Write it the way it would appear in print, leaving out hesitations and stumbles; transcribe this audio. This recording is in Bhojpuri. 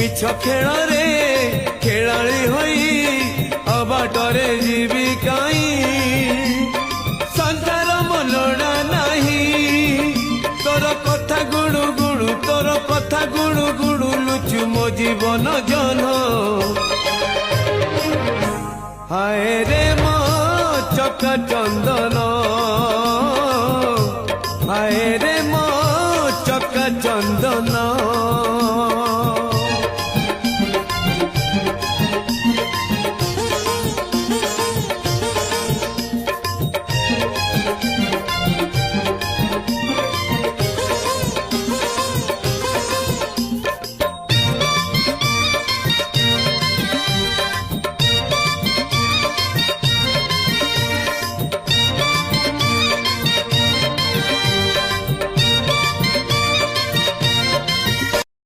मिछ खेल रे खेलाड़ी होई अबाटरे जीवी काई संसार मनोड़ा नहीं तोर कथा गुड़ु गुड़ु तोर कथा गुड़ु गुड़ु लुचु मो जीवन जन हाय रे मो चका चंदन हाय रे